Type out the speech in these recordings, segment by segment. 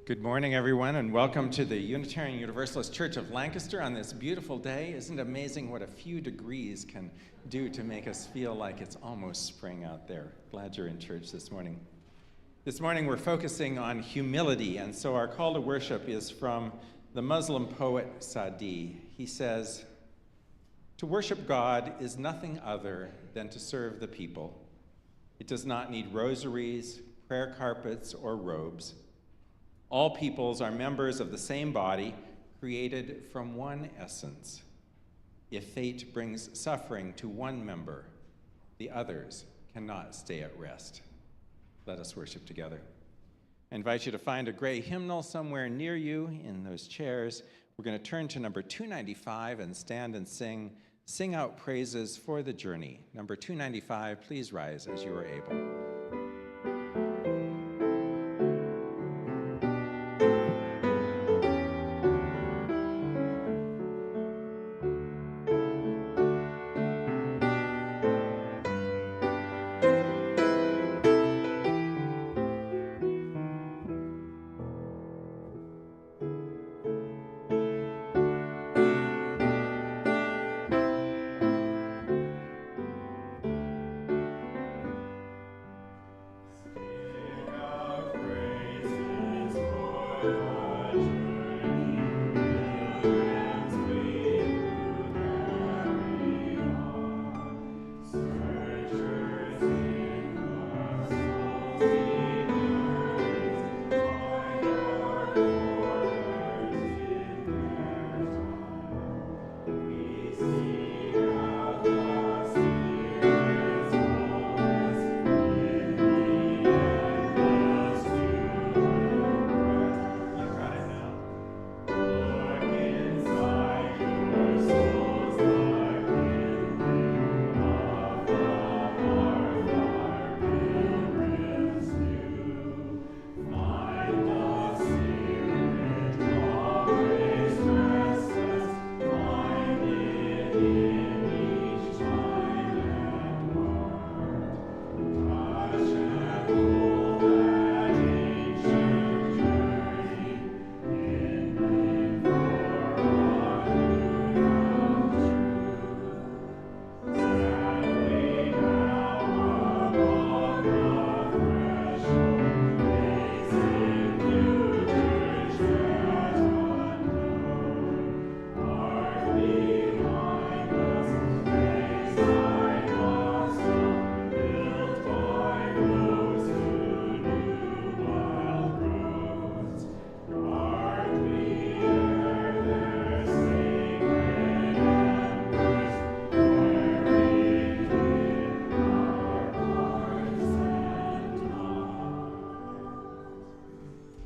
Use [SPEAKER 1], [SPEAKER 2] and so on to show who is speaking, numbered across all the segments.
[SPEAKER 1] Good morning, everyone, and welcome to the Unitarian Universalist Church of Lancaster on this beautiful day. Isn't it amazing what a few degrees can do to make us feel like it's almost spring out there? Glad you're in church this morning. This morning we're focusing on humility, and so our call to worship is from the Muslim poet Sadi. He says, "To worship God is nothing other than to serve the people. It does not need rosaries, prayer carpets, or robes. All peoples are members of the same body, created from one essence. If fate brings suffering to one member, the others cannot stay at rest." Let us worship together. I invite you to find a gray hymnal somewhere near you in those chairs. We're going to turn to number 295 and stand and sing out praises for the journey. Number 295, please rise as you are able.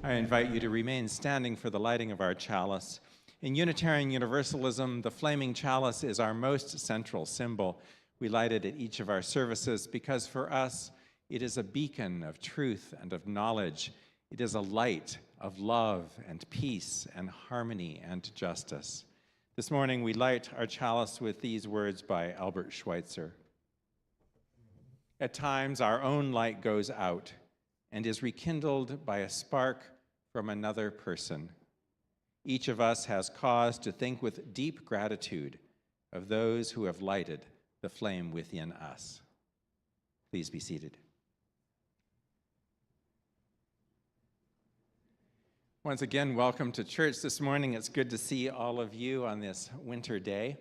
[SPEAKER 1] I invite you to remain standing for the lighting of our chalice. In Unitarian Universalism, the flaming chalice is our most central symbol. We light it at each of our services because for us, it is a beacon of truth and of knowledge. It is a light of love and peace and harmony and justice. This morning, we light our chalice with these words by Albert Schweitzer. At times, our own light goes out and is rekindled by a spark from another person. Each of us has cause to think with deep gratitude of those who have lighted the flame within us. Please be seated. Once again, welcome to church this morning. It's good to see all of you on this winter day. I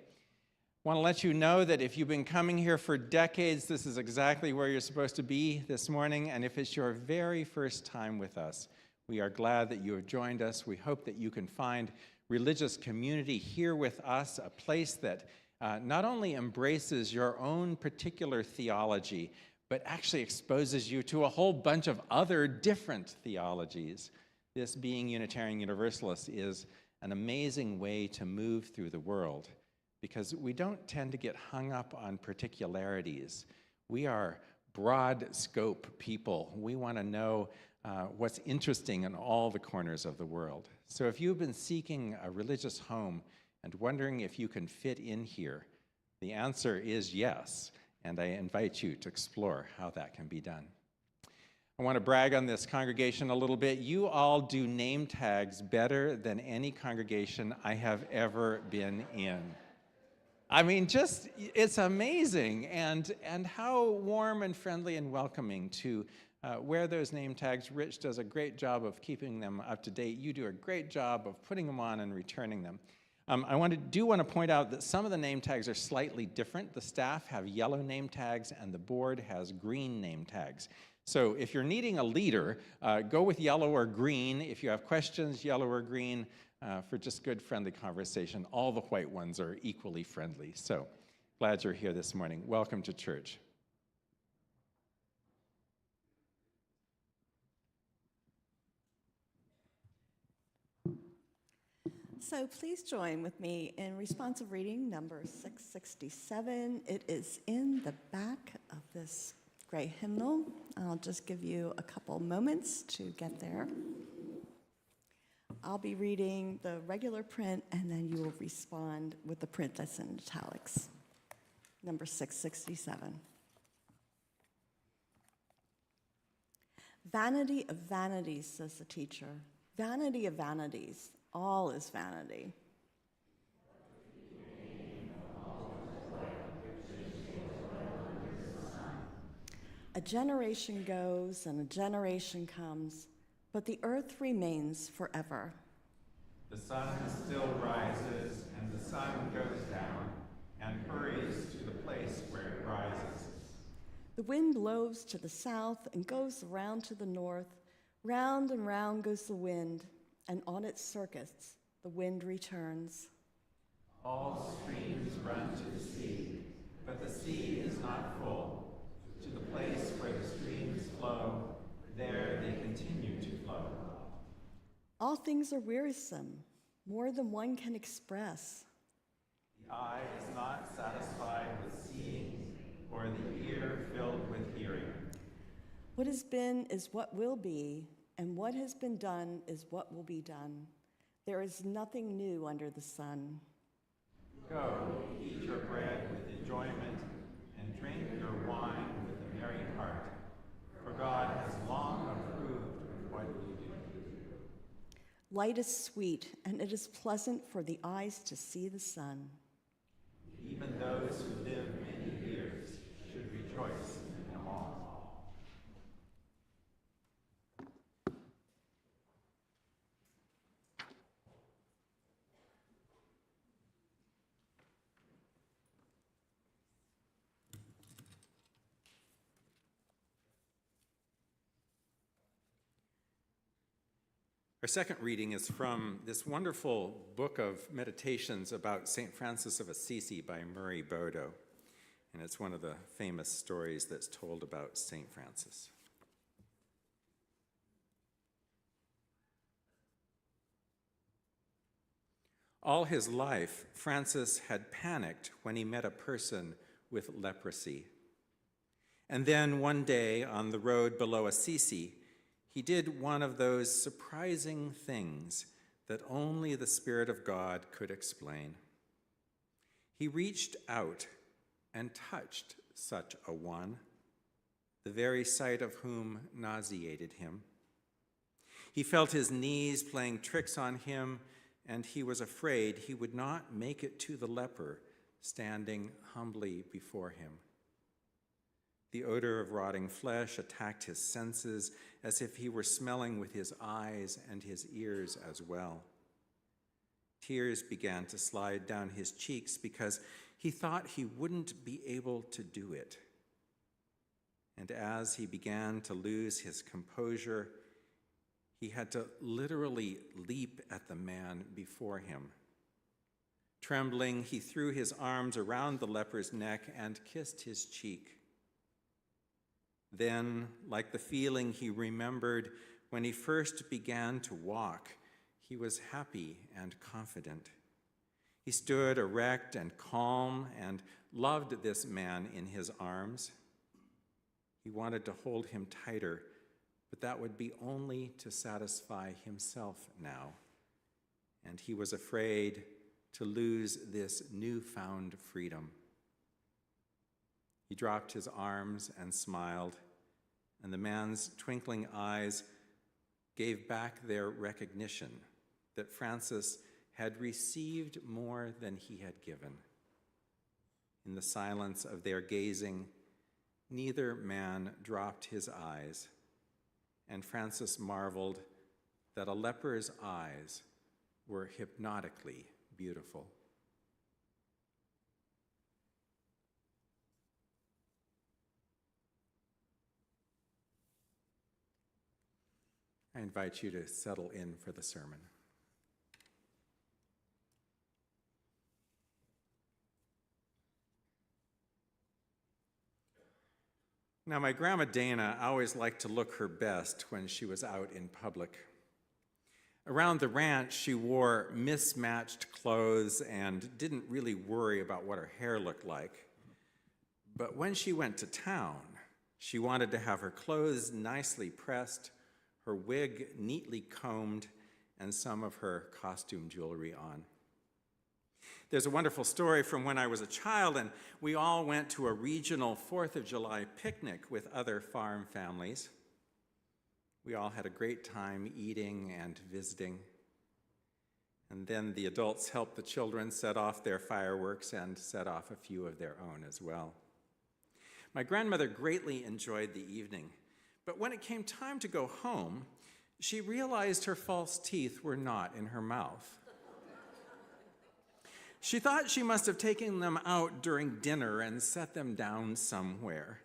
[SPEAKER 1] want to let you know that if you've been coming here for decades, this is exactly where you're supposed to be this morning. And if it's your very first time with us, we are glad that you have joined us. We hope that you can find religious community here with us, a place that not only embraces your own particular theology, but actually exposes you to a whole bunch of other different theologies. This being Unitarian Universalist is an amazing way to move through the world because we don't tend to get hung up on particularities. We are broad scope people. We want to know what's interesting in all the corners of the world. So if you've been seeking a religious home and wondering if you can fit in here, the answer is yes, and I invite you to explore how that can be done. I want to brag on this congregation a little bit. You all do name tags better than any congregation I have ever been in. I mean, just, it's amazing, and how warm and friendly and welcoming to wear those name tags. Rich does a great job of keeping them up to date. You do a great job of putting them on and returning them. I do want to point out that some of the name tags are slightly different. The staff have yellow name tags, and the board has green name tags. So if you're needing a leader, go with yellow or green. If you have questions, yellow or green. For just good, friendly conversation. All the white ones are equally friendly. So glad you're here this morning. Welcome to church.
[SPEAKER 2] So please join with me in responsive reading number 667. It is in the back of this great hymnal. I'll just give you a couple moments to get there. I'll be reading the regular print, and then you will respond with the print that's in italics. Number 667. Vanity of vanities, says the teacher. Vanity of vanities. All is vanity. A generation goes and a generation comes, but the earth remains forever.
[SPEAKER 1] The sun still rises, and the sun goes down, and hurries to the place where it rises.
[SPEAKER 2] The wind blows to the south and goes around to the north. Round and round goes the wind, and on its circuits the wind returns.
[SPEAKER 1] All streams run to the sea, but the sea is not full. To the place where the streams flow, there they continue to flow.
[SPEAKER 2] All things are wearisome, more than one can express.
[SPEAKER 1] The eye is not satisfied with seeing, or the ear filled with hearing.
[SPEAKER 2] What has been is what will be, and what has been done is what will be done. There is nothing new under the sun.
[SPEAKER 1] Go, eat your bread with enjoyment, and drink your wine with a merry heart, for God has long approved of what you do.
[SPEAKER 2] Light is sweet, and it is pleasant for the eyes to see the sun.
[SPEAKER 1] Even those who live many years should rejoice in them all. Our second reading is from this wonderful book of meditations about St. Francis of Assisi by Murray Bodo. And it's one of the famous stories that's told about St. Francis. All his life, Francis had panicked when he met a person with leprosy. And then one day on the road below Assisi, he did one of those surprising things that only the Spirit of God could explain. He reached out and touched such a one, the very sight of whom nauseated him. He felt his knees playing tricks on him, and he was afraid he would not make it to the leper standing humbly before him. The odor of rotting flesh attacked his senses as if he were smelling with his eyes and his ears as well. Tears began to slide down his cheeks because he thought he wouldn't be able to do it. And as he began to lose his composure, he had to literally leap at the man before him. Trembling, he threw his arms around the leper's neck and kissed his cheek. Then, like the feeling he remembered when he first began to walk, he was happy and confident. He stood erect and calm and loved this man in his arms. He wanted to hold him tighter, but that would be only to satisfy himself now. And he was afraid to lose this newfound freedom. He dropped his arms and smiled, and the man's twinkling eyes gave back their recognition that Francis had received more than he had given. In the silence of their gazing, neither man dropped his eyes, and Francis marveled that a leper's eyes were hypnotically beautiful. I invite you to settle in for the sermon. Now, my grandma Dana always liked to look her best when she was out in public. Around the ranch, she wore mismatched clothes and didn't really worry about what her hair looked like. But when she went to town, she wanted to have her clothes nicely pressed, her wig neatly combed, and some of her costume jewelry on. There's a wonderful story from when I was a child, and we all went to a regional 4th of July picnic with other farm families. We all had a great time eating and visiting. And then the adults helped the children set off their fireworks and set off a few of their own as well. My grandmother greatly enjoyed the evening, but when it came time to go home, she realized her false teeth were not in her mouth. She thought she must have taken them out during dinner and set them down somewhere.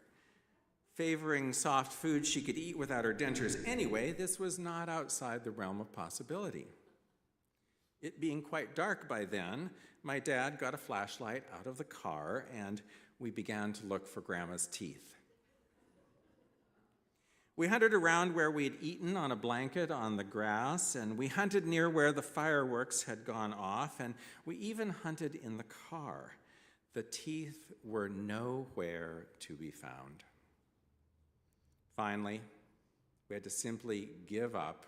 [SPEAKER 1] Favoring soft food she could eat without her dentures anyway, this was not outside the realm of possibility. It being quite dark by then, my dad got a flashlight out of the car and we began to look for Grandma's teeth. We hunted around where we'd eaten on a blanket on the grass, and we hunted near where the fireworks had gone off, and we even hunted in the car. The teeth were nowhere to be found. Finally, we had to simply give up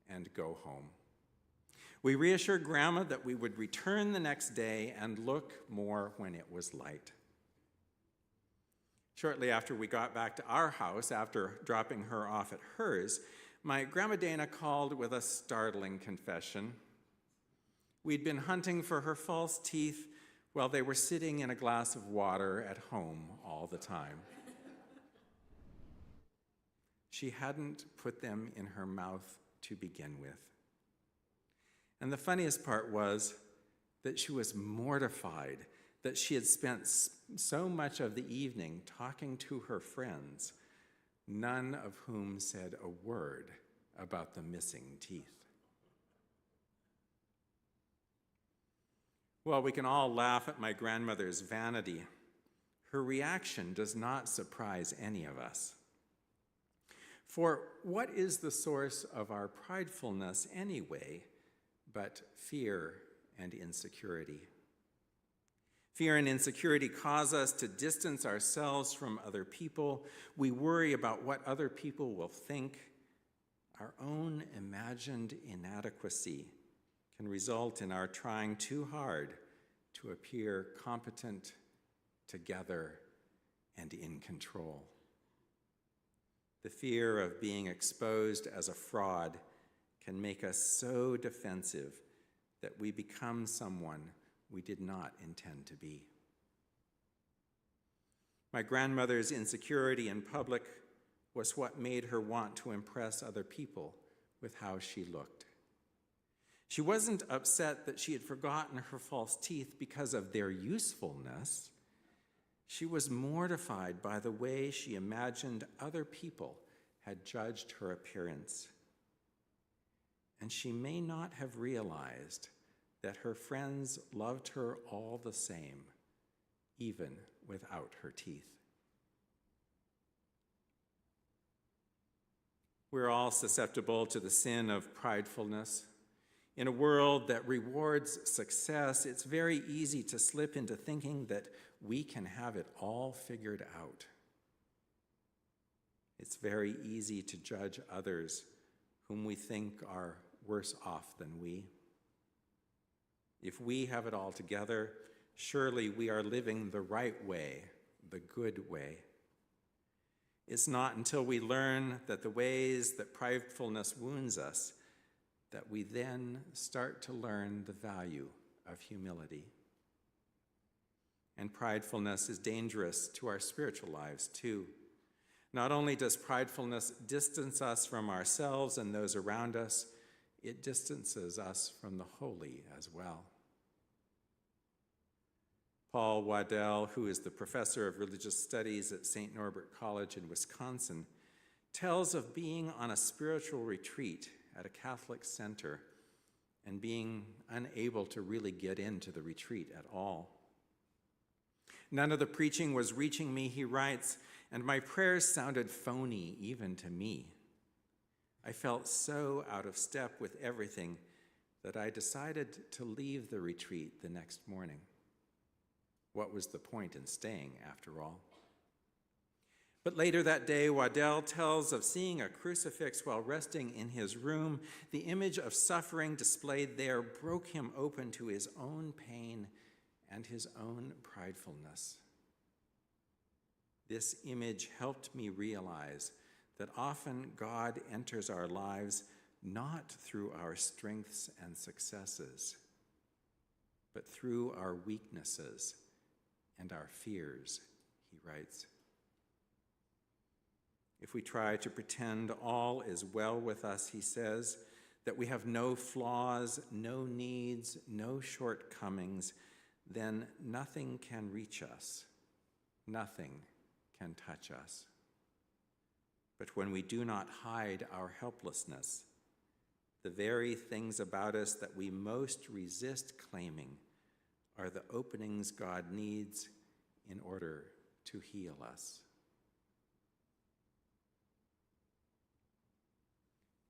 [SPEAKER 1] and go home. We reassured Grandma that we would return the next day and look more when it was light. Shortly after we got back to our house, after dropping her off at hers, my Grandma Dana called with a startling confession. We'd been hunting for her false teeth while they were sitting in a glass of water at home all the time. She hadn't put them in her mouth to begin with. And the funniest part was that she was mortified that she had spent so much of the evening talking to her friends, none of whom said a word about the missing teeth. Well, we can all laugh at my grandmother's vanity. Her reaction does not surprise any of us. For what is the source of our pridefulness anyway, but fear and insecurity? Fear and insecurity cause us to distance ourselves from other people. We worry about what other people will think. Our own imagined inadequacy can result in our trying too hard to appear competent, together, and in control. The fear of being exposed as a fraud can make us so defensive that we become someone we did not intend to be. My grandmother's insecurity in public was what made her want to impress other people with how she looked. She wasn't upset that she had forgotten her false teeth because of their usefulness. She was mortified by the way she imagined other people had judged her appearance. And she may not have realized that her friends loved her all the same, even without her teeth. We're all susceptible to the sin of pridefulness. In a world that rewards success, it's very easy to slip into thinking that we can have it all figured out. It's very easy to judge others whom we think are worse off than we. If we have it all together, surely we are living the right way, the good way. It's not until we learn that the ways that pridefulness wounds us that we then start to learn the value of humility. And pridefulness is dangerous to our spiritual lives too. Not only does pridefulness distance us from ourselves and those around us, it distances us from the holy as well. Paul Waddell, who is the professor of religious studies at St. Norbert College in Wisconsin, tells of being on a spiritual retreat at a Catholic center and being unable to really get into the retreat at all. None of the preaching was reaching me, he writes, and my prayers sounded phony even to me. I felt so out of step with everything that I decided to leave the retreat the next morning. What was the point in staying, after all? But later that day, Waddell tells of seeing a crucifix while resting in his room. The image of suffering displayed there broke him open to his own pain and his own pridefulness. This image helped me realize that often God enters our lives not through our strengths and successes, but through our weaknesses and our fears, he writes. If we try to pretend all is well with us, he says, that we have no flaws, no needs, no shortcomings, then nothing can reach us, nothing can touch us. But when we do not hide our helplessness, the very things about us that we most resist claiming are the openings God needs in order to heal us.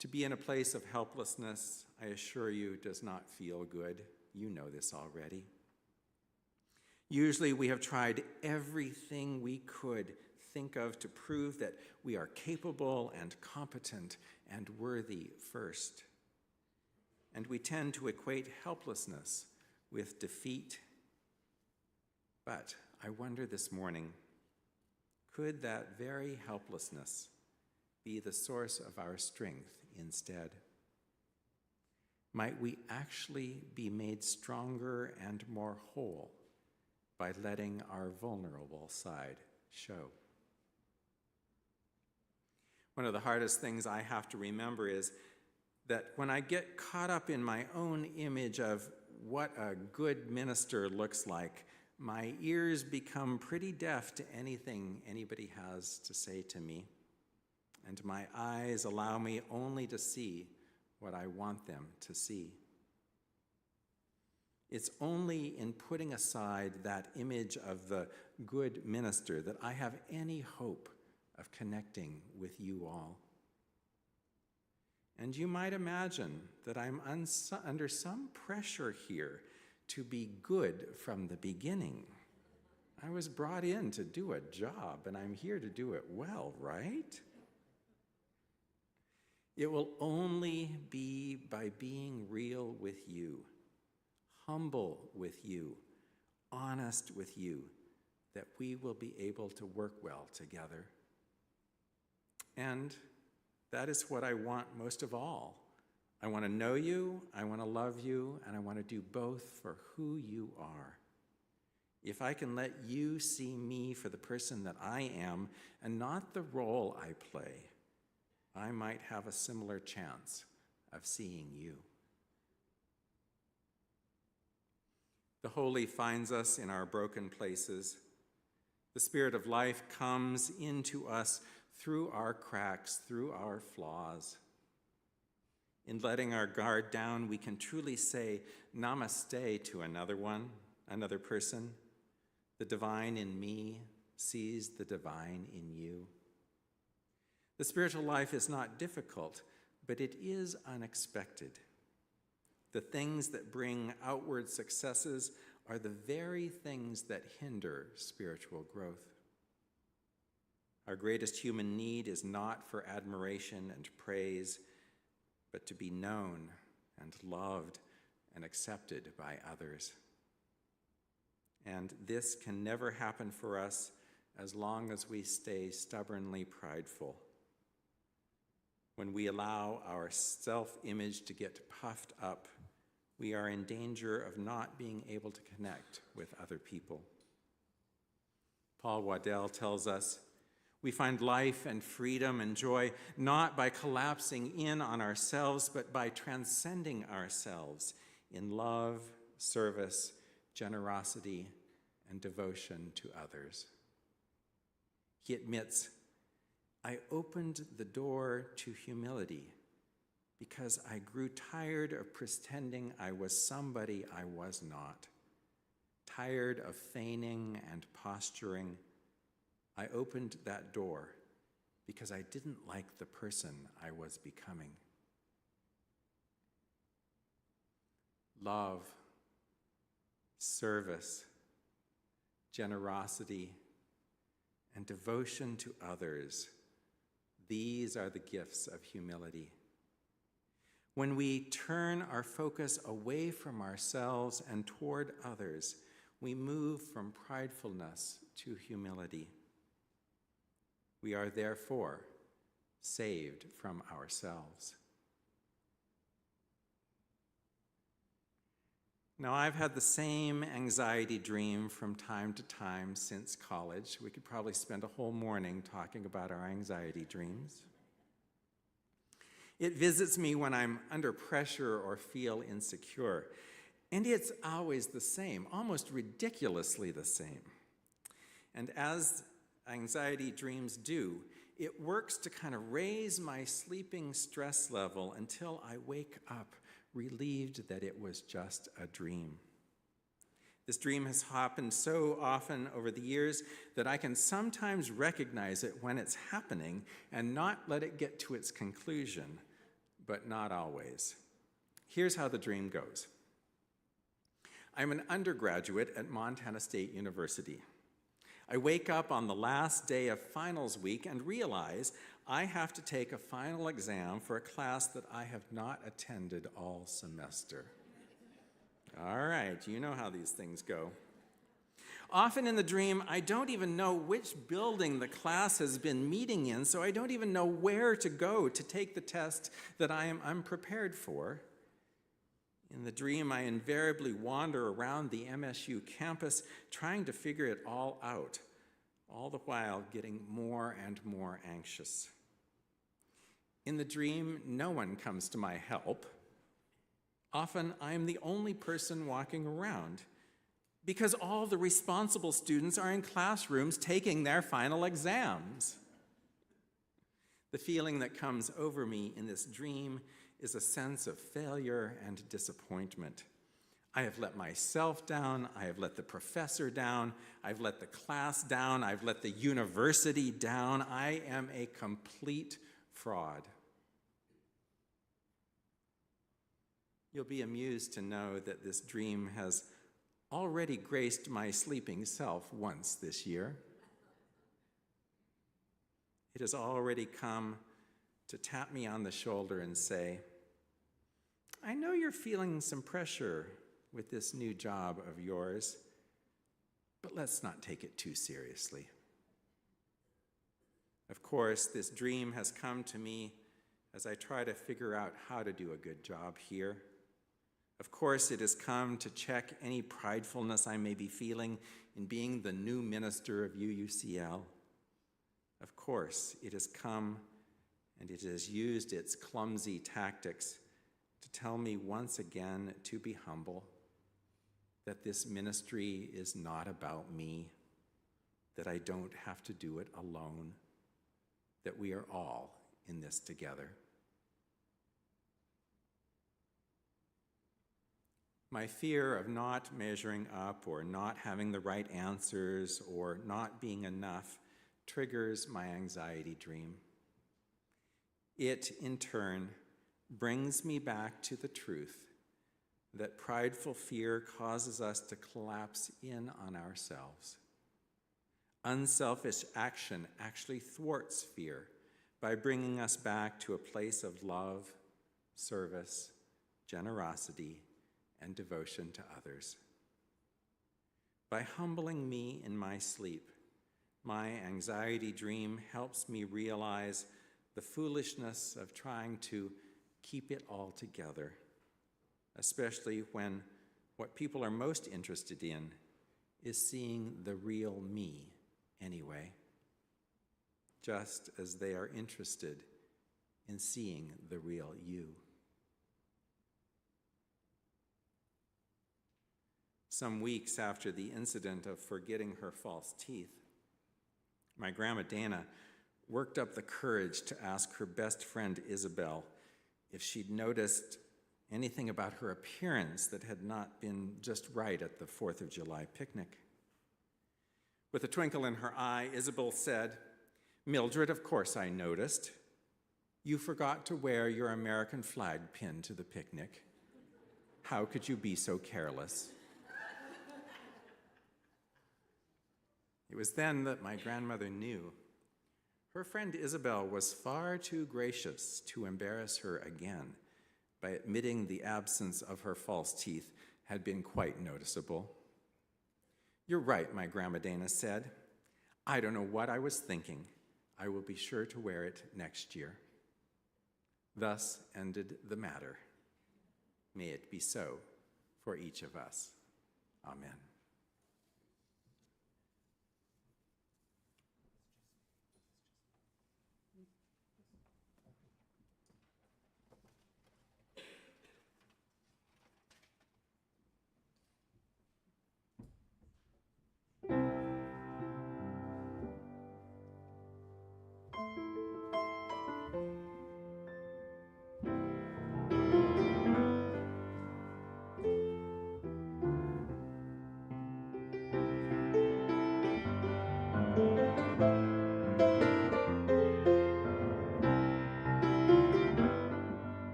[SPEAKER 1] To be in a place of helplessness, I assure you, does not feel good. You know this already. Usually we have tried everything we could think of to prove that we are capable and competent and worthy first. And we tend to equate helplessness with defeat. But I wonder this morning, could that very helplessness be the source of our strength instead? Might we actually be made stronger and more whole by letting our vulnerable side show? One of the hardest things I have to remember is that when I get caught up in my own image of what a good minister looks like, my ears become pretty deaf to anything anybody has to say to me, and my eyes allow me only to see what I want them to see. It's only in putting aside that image of the good minister that I have any hope of connecting with you all. And you might imagine that I'm under some pressure here to be good from the beginning. I was brought in to do a job, and I'm here to do it well, right? It will only be by being real with you, humble with you, honest with you, that we will be able to work well together. And that is what I want most of all. I want to know you, I want to love you, and I want to do both for who you are. If I can let you see me for the person that I am and not the role I play, I might have a similar chance of seeing you. The holy finds us in our broken places. The Spirit of life comes into us through our cracks, through our flaws. In letting our guard down, we can truly say namaste to another person. The divine in me sees the divine in you. The spiritual life is not difficult, but it is unexpected. The things that bring outward successes are the very things that hinder spiritual growth. Our greatest human need is not for admiration and praise, but to be known and loved and accepted by others. And this can never happen for us as long as we stay stubbornly prideful. When we allow our self-image to get puffed up, we are in danger of not being able to connect with other people. Paul Waddell tells us, we find life and freedom and joy not by collapsing in on ourselves, but by transcending ourselves in love, service, generosity, and devotion to others. He admits, I opened the door to humility because I grew tired of pretending I was somebody I was not, tired of feigning and posturing. I opened that door because I didn't like the person I was becoming. Love, service, generosity, and devotion to others, these are the gifts of humility. When we turn our focus away from ourselves and toward others, we move from pridefulness to humility. We are therefore saved from ourselves. Now, I've had the same anxiety dream from time to time since college. We could probably spend a whole morning talking about our anxiety dreams. It visits me when I'm under pressure or feel insecure. And it's always the same, almost ridiculously the same. And as anxiety dreams do, it works to kind of raise my sleeping stress level until I wake up relieved that it was just a dream. This dream has happened so often over the years that I can sometimes recognize it when it's happening and not let it get to its conclusion, but not always. Here's how the dream goes. I'm an undergraduate at Montana State University. I wake up on the last day of finals week and realize I have to take a final exam for a class that I have not attended all semester. All right, you know how these things go. Often in the dream, I don't even know which building the class has been meeting in, so I don't even know where to go to take the test that I am unprepared for. In the dream, I invariably wander around the MSU campus trying to figure it all out, all the while getting more and more anxious. In the dream, no one comes to my help. Often, I'm the only person walking around because all the responsible students are in classrooms taking their final exams. The feeling that comes over me in this dream is a sense of failure and disappointment. I have let myself down, I have let the professor down, I've let the class down, I've let the university down. I am a complete fraud. You'll be amused to know that this dream has already graced my sleeping self once this year. It has already come to tap me on the shoulder and say, I know you're feeling some pressure with this new job of yours, but let's not take it too seriously. Of course, this dream has come to me as I try to figure out how to do a good job here. Of course, it has come to check any pridefulness I may be feeling in being the new minister of UUCL. Of course, it has come and it has used its clumsy tactics to tell me once again to be humble, that this ministry is not about me, that I don't have to do it alone, that we are all in this together. My fear of not measuring up or not having the right answers or not being enough triggers my anxiety dream. It, in turn, brings me back to the truth that prideful fear causes us to collapse in on ourselves. Unselfish action actually thwarts fear by bringing us back to a place of love, service, generosity, and devotion to others. By humbling me in my sleep, my anxiety dream helps me realize the foolishness of trying to keep it all together, especially when what people are most interested in is seeing the real me anyway, just as they are interested in seeing the real you. Some weeks after the incident of forgetting her false teeth, my grandma Dana worked up the courage to ask her best friend Isabel if she'd noticed anything about her appearance that had not been just right at the 4th of July picnic. With a twinkle in her eye, Isabel said, "Mildred, of course I noticed. You forgot to wear your American flag pin to the picnic. How could you be so careless?" It was then that my grandmother knew her friend Isabel was far too gracious to embarrass her again by admitting the absence of her false teeth had been quite noticeable. "You're right," my grandma Dana said. "I don't know what I was thinking. I will be sure to wear it next year." Thus ended the matter. May it be so for each of us. Amen.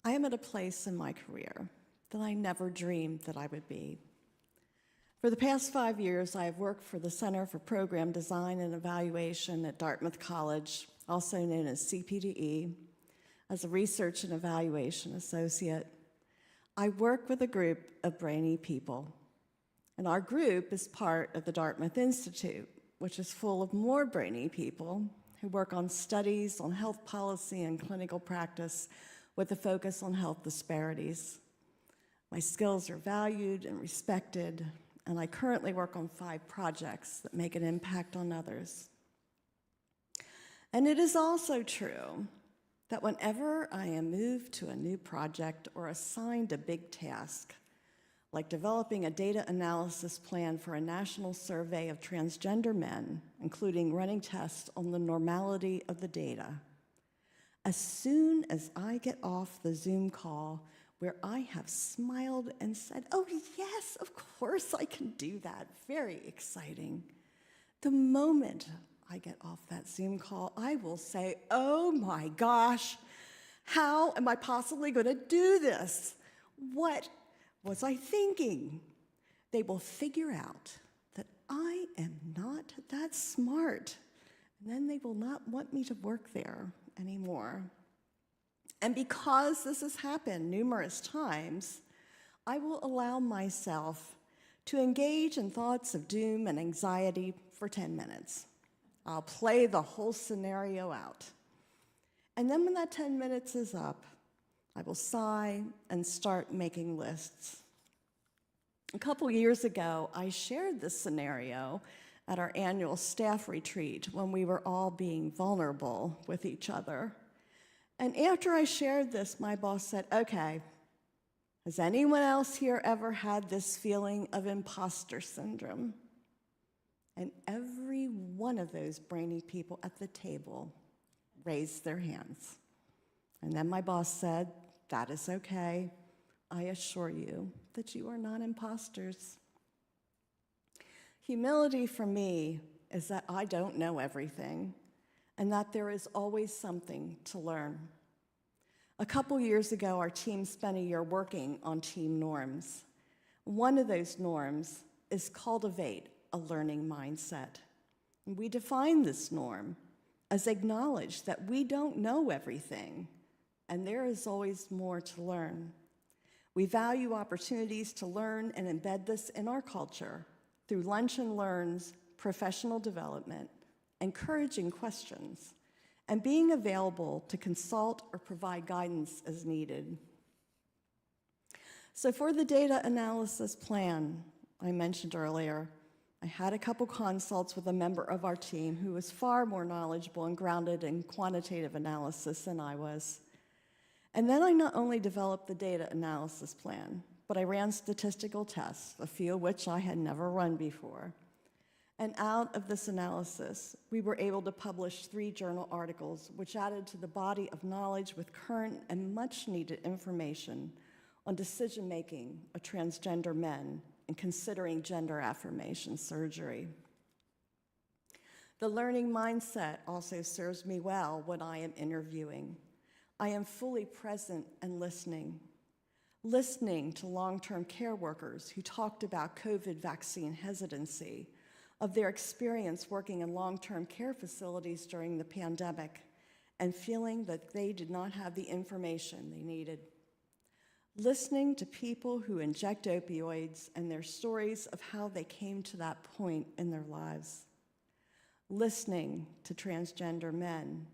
[SPEAKER 2] I am at a place in my career that I never dreamed that I would be. For the past 5 years, I have worked for the Center for Program Design and Evaluation at Dartmouth College, also known as CPDE, as a research and evaluation associate. I work with a group of brainy people, and our group is part of the Dartmouth Institute, which is full of more brainy people who work on studies on health policy and clinical practice with a focus on health disparities. My skills are valued and respected, and I currently work on 5 projects that make an impact on others. And it is also true that whenever I am moved to a new project or assigned a big task, like developing a data analysis plan for a national survey of transgender men, including running tests on the normality of the data, as soon as I get off the Zoom call where I have smiled and said, "Oh yes, of course I can do that, very exciting," the moment I get off that Zoom call, I will say, "Oh my gosh, how am I possibly going to do this? What was I thinking?" They will figure out that I am not that smart, and then they will not want me to work there anymore. And because this has happened numerous times, I will allow myself to engage in thoughts of doom and anxiety for 10 minutes. I'll play the whole scenario out. And then when that 10 minutes is up, I will sigh and start making lists. A couple years ago, I shared this scenario at our annual staff retreat when we were all being vulnerable with each other. And after I shared this, my boss said, "Okay, has anyone else here ever had this feeling of imposter syndrome?" And every one of those brainy people at the table raised their hands. And then my boss said, "That is okay. I assure you that you are not imposters." Humility for me is that I don't know everything and that there is always something to learn. A couple years ago, our team spent a year working on team norms. One of those norms is cultivate a learning mindset. And we define this norm as acknowledge that we don't know everything, and there is always more to learn. We value opportunities to learn and embed this in our culture through lunch and learns, professional development, encouraging questions, and being available to consult or provide guidance as needed. So for the data analysis plan I mentioned earlier, I had a couple consults with a member of our team who was far more knowledgeable and grounded in quantitative analysis than I was. And then I not only developed the data analysis plan, but I ran statistical tests, a few of which I had never run before. And out of this analysis, we were able to publish 3 journal articles, which added to the body of knowledge with current and much-needed information on decision-making of transgender men and considering gender affirmation surgery. The learning mindset also serves me well when I am interviewing. I am fully present and listening to long-term care workers who talked about COVID vaccine hesitancy, of their experience working in long-term care facilities during the pandemic, and feeling that they did not have the information they needed. Listening to people who inject opioids and their stories of how they came to that point in their lives. Listening to transgender men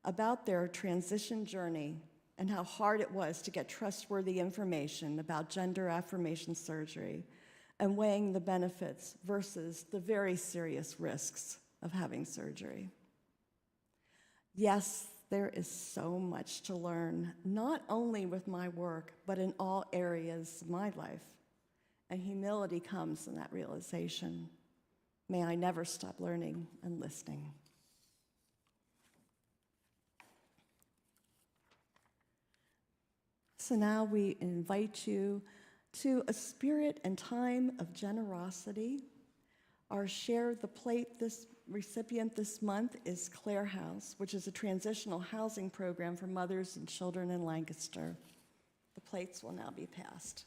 [SPEAKER 2] about their transition journey and how hard it was to get trustworthy information about gender affirmation surgery, and weighing the benefits versus the very serious risks of having surgery. Yes, there is so much to learn, not only with my work, but in all areas of my life. And humility comes in that realization. May I never stop learning and listening. So now we invite you to a spirit and time of generosity. Our Share the Plate recipient this month is Clare House, which is a transitional housing program for mothers and children in Lancaster. The plates will now be passed.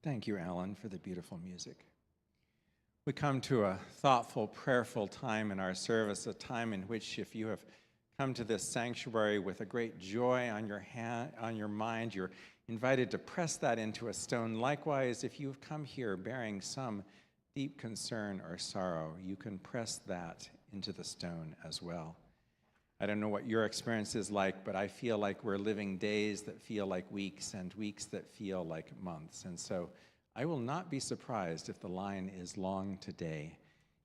[SPEAKER 1] Thank you, Alan, for the beautiful music. We come to a thoughtful, prayerful time in our service, a time in which if you have come to this sanctuary with a great joy on your mind, you're invited to press that into a stone. Likewise, if you've come here bearing some deep concern or sorrow, you can press that into the stone as well. I don't know what your experience is like, but I feel like we're living days that feel like weeks and weeks that feel like months. And so I will not be surprised if the line is long today.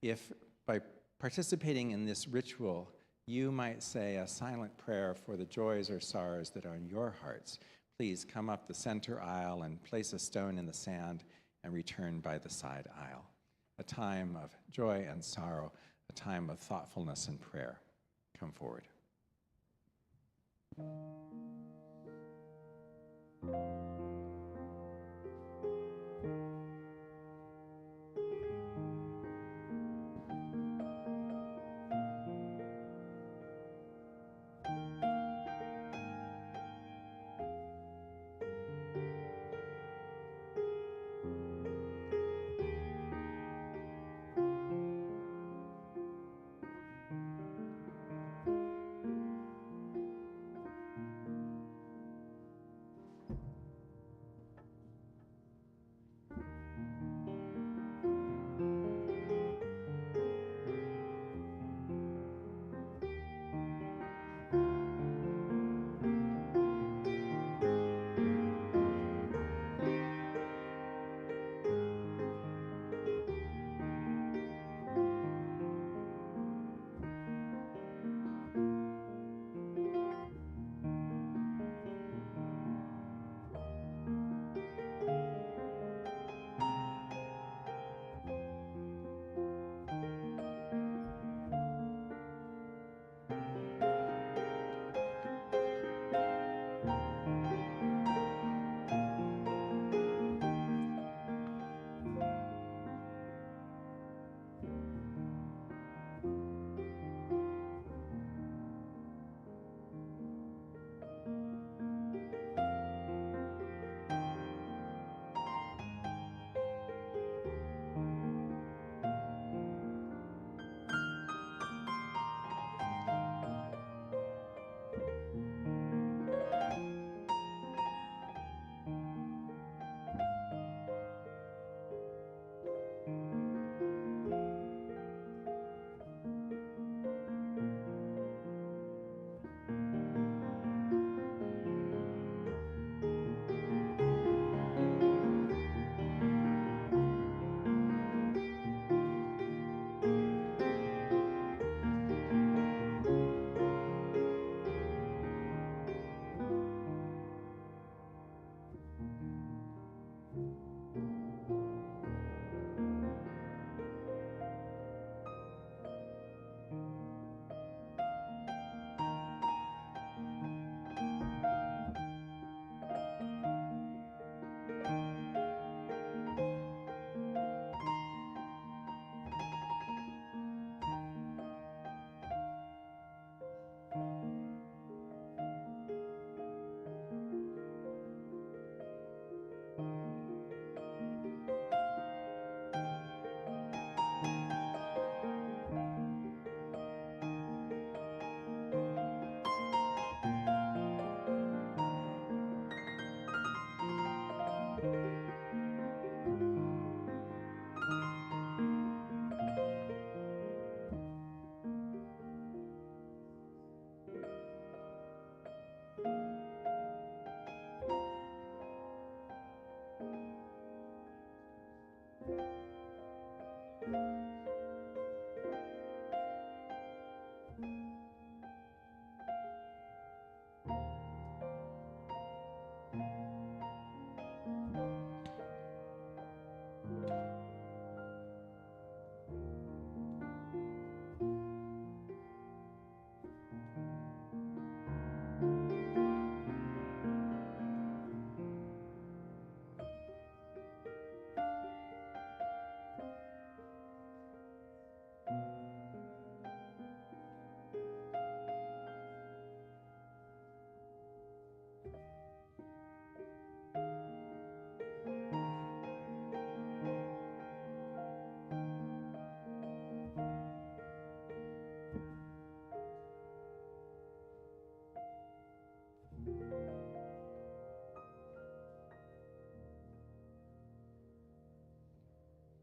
[SPEAKER 1] If by participating in this ritual, you might say a silent prayer for the joys or sorrows that are in your hearts, please come up the center aisle and place a stone in the sand and return by the side aisle. A time of joy and sorrow, a time of thoughtfulness and prayer. Come forward.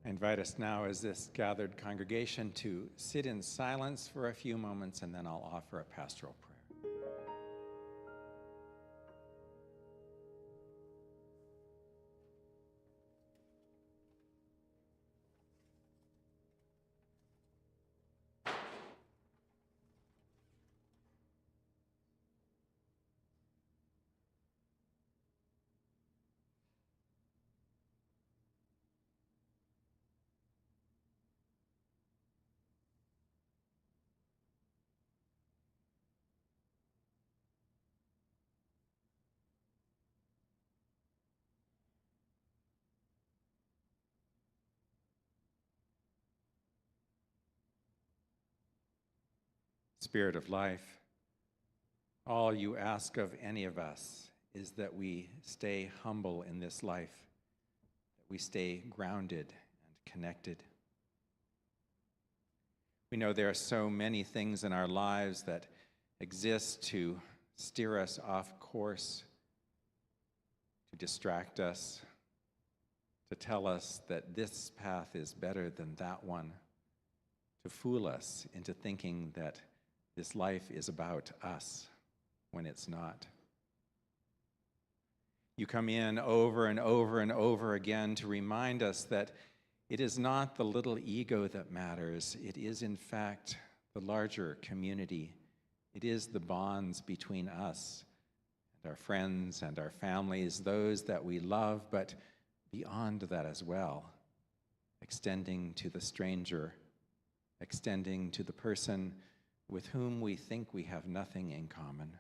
[SPEAKER 1] I invite us now as this gathered congregation to sit in silence for a few moments, and then I'll offer a pastoral prayer. Spirit of life, all you ask of any of us is that we stay humble in this life, that we stay grounded and connected. We know there are so many things in our lives that exist to steer us off course, to distract us, to tell us that this path is better than that one, to fool us into thinking that this life is about us when it's not. You come in over and over and over again to remind us that it is not the little ego that matters. It is, in fact, the larger community. It is the bonds between us and our friends and our families, those that we love, but beyond that as well, extending to the stranger, extending to the person with whom we think we have nothing in common.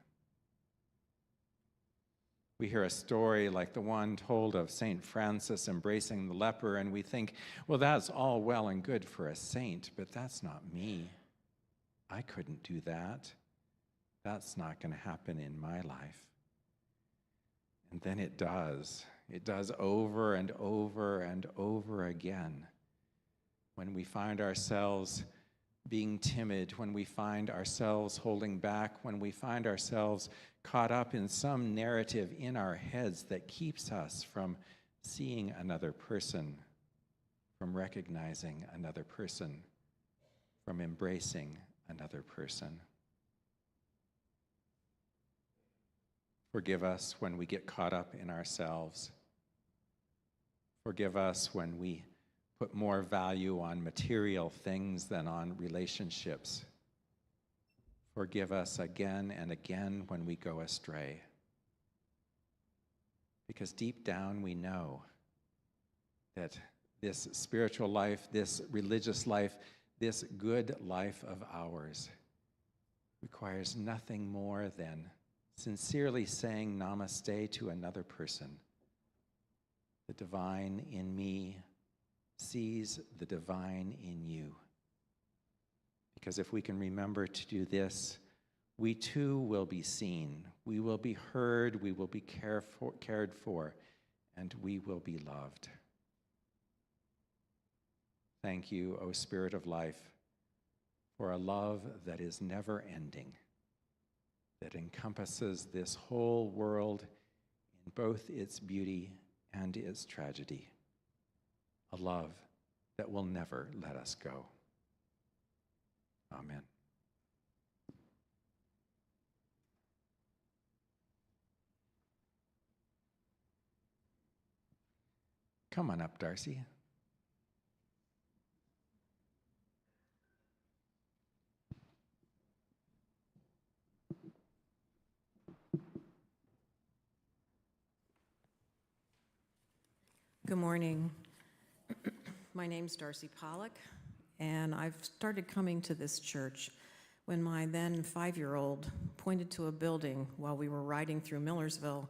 [SPEAKER 1] We hear a story like the one told of St. Francis embracing the leper, and we think, well, that's all well and good for a saint, but that's not me. I couldn't do that. That's not going to happen in my life. And then it does. It does over and over and over again. When we find ourselves being timid, when we find ourselves holding back, when we find ourselves caught up in some narrative in our heads that keeps us from seeing another person, from recognizing another person, from embracing another person. Forgive us when we get caught up in ourselves. Forgive us when we put more value on material things than on relationships. Forgive us again and again when we go astray. Because deep down we know that this spiritual life, this religious life, this good life of ours requires nothing more than sincerely saying namaste to another person. The divine in me sees the divine in you. Because if we can remember to do this, we too will be seen, we will be heard, we will be cared for, and we will be loved. Thank you, O Spirit of life, for a love that is never ending, that encompasses this whole world in both its beauty and its tragedy. A love that will never let us go. Amen. Come on up, Darcy.
[SPEAKER 3] Good morning. My name's Darcy Pollock, and I've started coming to this church when my then 5-year-old pointed to a building while we were riding through Millersville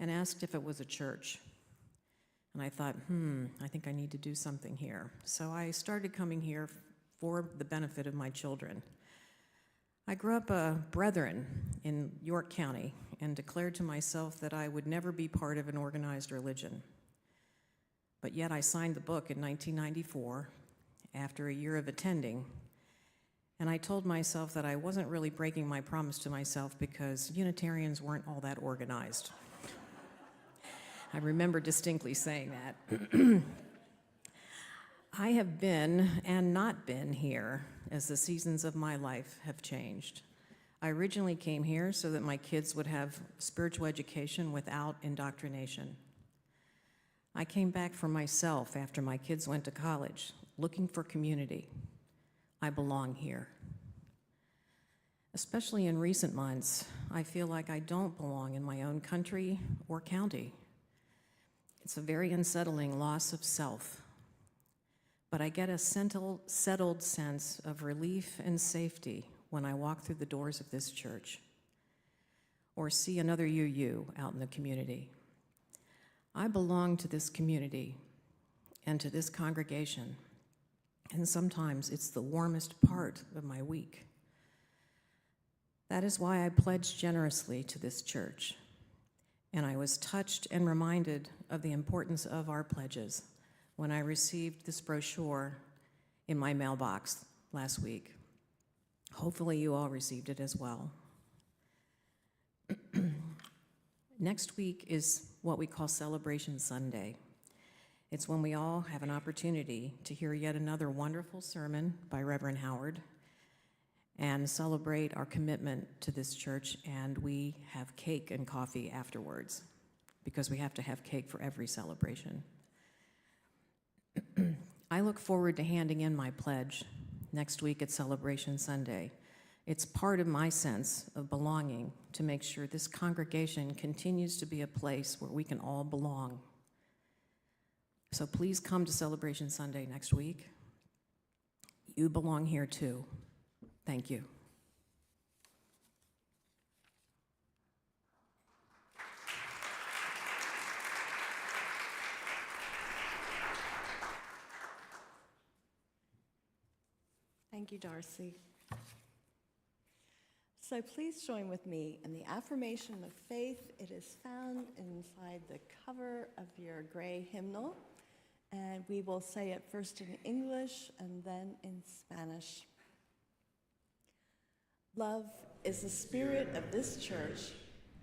[SPEAKER 3] and asked if it was a church. And I thought, I think I need to do something here. So I started coming here for the benefit of my children. I grew up a Brethren in York County and declared to myself that I would never be part of an organized religion. But yet I signed the book in 1994 after a year of attending, and I told myself that I wasn't really breaking my promise to myself because Unitarians weren't all that organized. I remember distinctly saying that. I have been and not been here as the seasons of my life have changed. I originally came here so that my kids would have spiritual education without indoctrination. I came back for myself after my kids went to college, looking for community. I belong here. Especially in recent months, I feel like I don't belong in my own country or county. It's a very unsettling loss of self, but I get a settled sense of relief and safety when I walk through the doors of this church or see another UU out in the community. I belong to this community and to this congregation, and sometimes it's the warmest part of my week. That is why I pledged generously to this church, and I was touched and reminded of the importance of our pledges when I received this brochure in my mailbox last week. Hopefully you all received it as well. Next week is what we call Celebration Sunday. It's when we all have an opportunity to hear yet another wonderful sermon by Reverend Howard and celebrate our commitment to this church, and we have cake and coffee afterwards because we have to have cake for every celebration. I look forward to handing in my pledge next week at Celebration Sunday. It's part of my sense of belonging to make sure this congregation continues to be a place where we can all belong. So please come to Celebration Sunday next week. You belong here too. Thank you.
[SPEAKER 2] Thank you, Darcy. So please join with me in the affirmation of faith. It is found inside the cover of your gray hymnal, and we will say it first in English and then in Spanish. Love is the spirit of this church,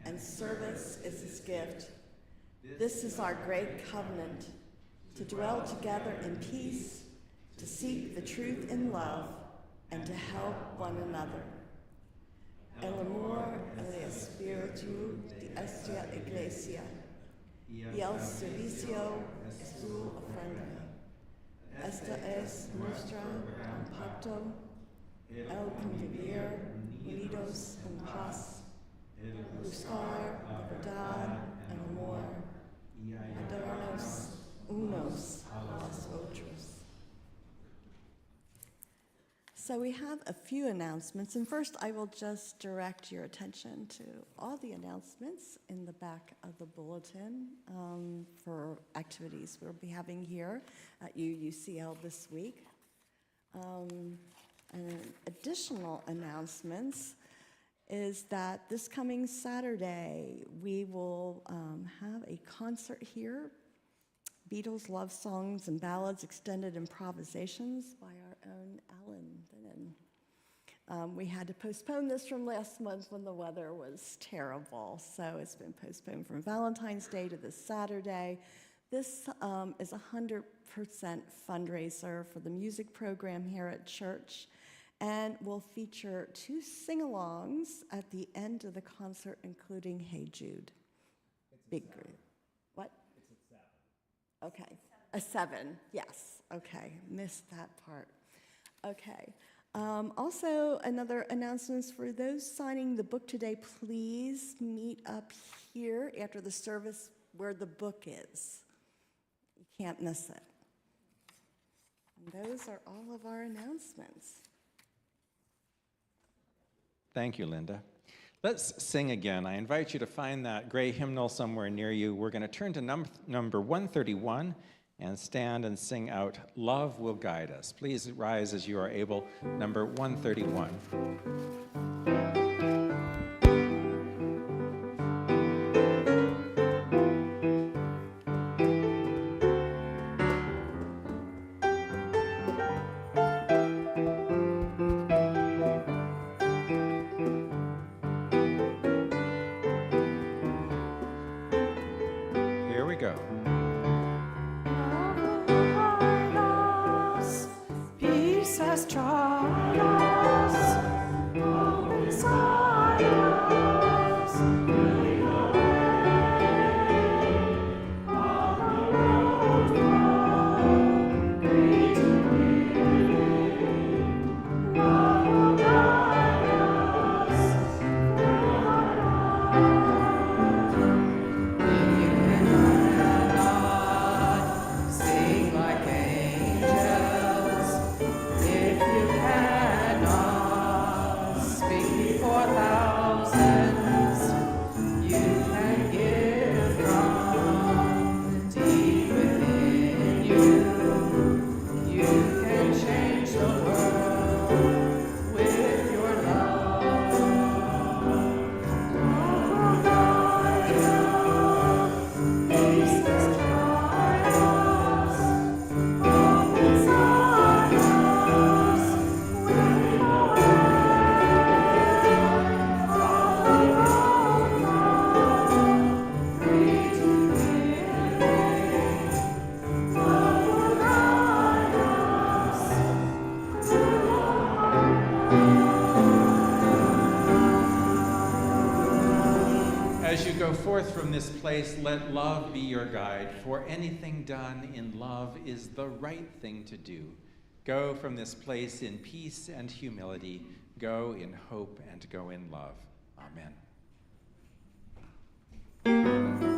[SPEAKER 2] and service is its gift. This is our great covenant, to dwell together in peace, to seek the truth in love, and to help one another. El amor el espíritu de esta iglesia, y el servicio es su ofrenda. Esta es nuestra pacto, el convivir unidos en paz, buscar la verdad en amor, ayudarnos unos a los otros. So we have a few announcements, and first I will just direct your attention to all the announcements in the back of the bulletin for activities we'll be having here at UUCL this week. And additional announcements is that this coming Saturday we will have a concert here, Beatles Love Songs and Ballads Extended Improvisations by our own Alan Lennon. We had to postpone this from last month when the weather was terrible, so it's been postponed from Valentine's Day to this Saturday. This is a 100% fundraiser for the music program here at church, and will feature 2 sing-alongs at the end of the concert, including Hey Jude. Big group. What? Okay, a 7, yes, okay, missed that part. Okay, also another announcements for those signing the book today, please meet up here after the service where the book is. You can't miss it. And those are all of our announcements.
[SPEAKER 1] Thank you, Linda. Let's sing again. I invite you to find that gray hymnal somewhere near you. We're going to turn to number 131 and stand and sing out, Love Will Guide Us. Please rise as you are able, number 131. Here we go.
[SPEAKER 4] Love will guide us.
[SPEAKER 1] go forth from this place, let love be your guide, for anything done in love is the right thing to do. Go from this place in peace and humility. Go in hope and go in love. Amen.